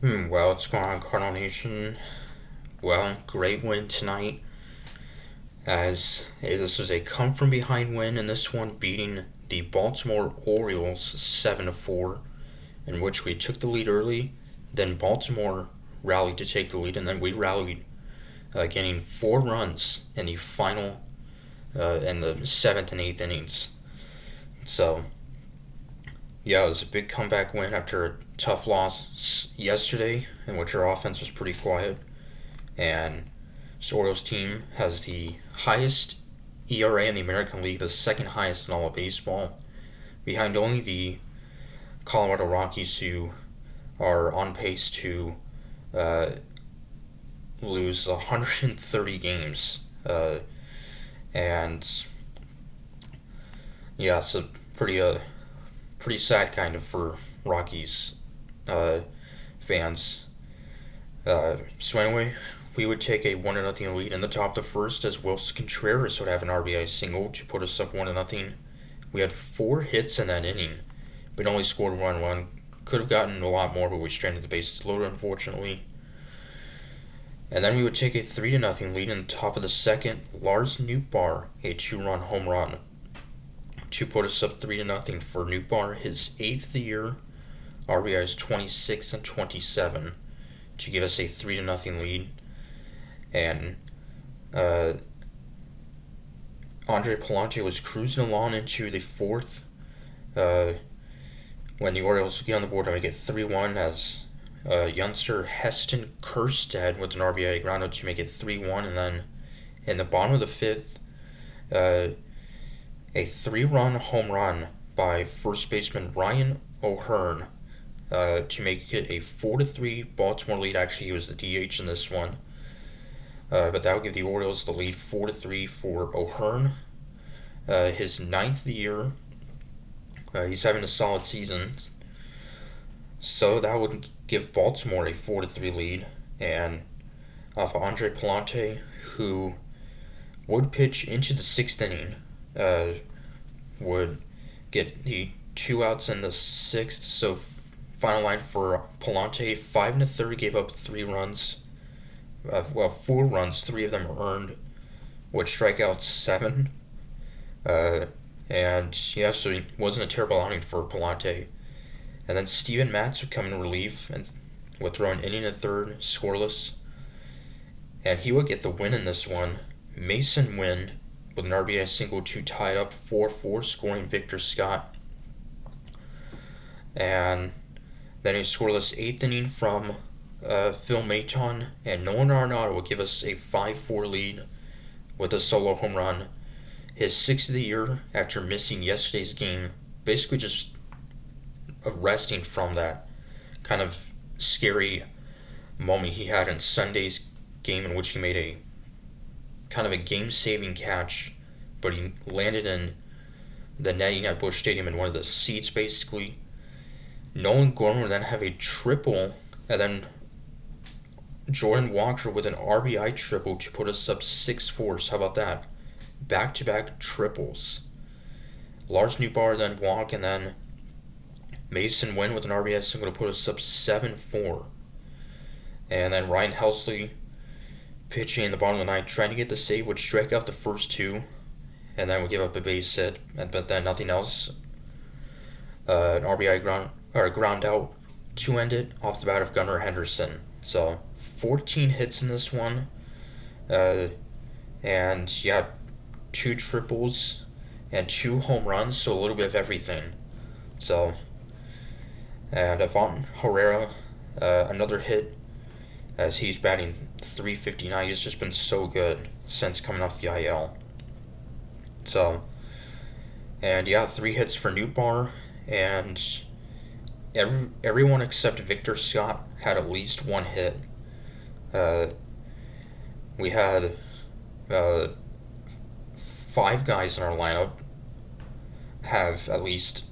Well, what's going on, Cardinal Nation? Well, great win tonight, as this was a come from behind win, and this one beating the Baltimore Orioles 7-4, in which we took the lead early, then Baltimore rallied to take the lead, and then we rallied, getting 4 runs in the final, in the seventh and eighth innings. So, yeah, it was a big comeback win after a tough loss yesterday, in which our offense was pretty quiet. And this Orioles team has the highest ERA in the American League, the second highest in all of baseball, behind only the Colorado Rockies, who are on pace to uh, lose 130 games. And yeah, it's a pretty sad kind of for Rockies uh, fans. So anyway, we would take a 1-0 lead in the top of the first, as Wilson Contreras would have an RBI single to put us up 1-0. We had 4 hits in that inning, but only scored 1 run. Could have gotten a lot more, but we stranded the bases loaded, unfortunately. And then we would take a 3-0 lead in the top of the second. Lars Nootbaar, a 2-run home run to put us up 3-0 for Nootbaar, his 8th of the year. RBI is 26 and 27 to give us a 3-0 lead. And Andre Palante was cruising along into the fourth when the Orioles get on the board and we get 3-1, as youngster Heston Kjerstad with an RBI ground out to make it 3-1. And then in the bottom of the fifth, a 3-run home run by first baseman Ryan O'Hearn to make it a 4-3 Baltimore lead. Actually, he was the DH in this one. But that would give the Orioles the lead 4-3 for O'Hearn. His 9th of the year. He's having a solid season. So that would give Baltimore a 4-3 lead. And off of Andre Palante, who would pitch into the 6th inning, would get the 2 outs in the 6th. So final line for Palante, 5 1/3, gave up 3 runs. 4 runs, 3 of them earned, would strike out 7. And yeah, so it wasn't a terrible outing for Palante. And then Steven Matz would come in relief and would throw an inning and a third, scoreless. And he would get the win in this one. Mason Wynn with an RBI single to tie it up 4-4, scoring Victor Scott. And then a scoreless 8th inning from Phil Maton, and Nolan Arenado would give us a 5-4 lead with a solo home run. His 6th of the year after missing yesterday's game, basically just resting from that kind of scary moment he had in Sunday's game, in which he made a kind of a game-saving catch, but he landed in the netting at Busch Stadium in one of the seats, basically. Nolan Gorman would then have a triple, and then Jordan Walker with an RBI triple to put us up 6-4. So how about that? Back-to-back triples. Lars Nootbaar then walk, and then Mason Wynn with an RBI single to put us up 7-4. And then Ryan Helsley pitching in the bottom of the ninth, trying to get the save, would strike out the first 2, and then would give up a base hit, but then nothing else. An RBI ground out to end it off the bat of Gunnar Henderson. So 14 hits in this one, and yeah, 2 triples and 2 home runs, so a little bit of everything. So, and Avon Herrera, another hit, as he's batting .359. He's just been so good since coming off the IL. So, and yeah, 3 hits for Nootbaar, and everyone except Victor Scott had at least 1 hit. We had 5 guys in our lineup have at least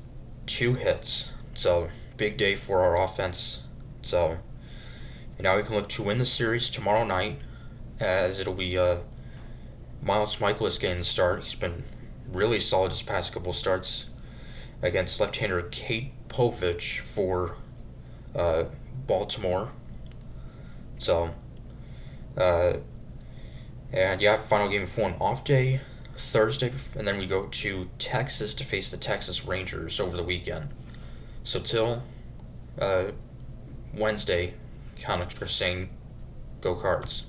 2 hits. So big day for our offense. So now we can look to win the series tomorrow night, as it'll be Miles Michaelis getting the start. He's been really solid his past couple starts against left-hander Kate Povich for Baltimore. So, uh, and yeah, final game before an off day Thursday, and then we go to Texas to face the Texas Rangers over the weekend. So till uh, Wednesday, kind of saying, go Cards.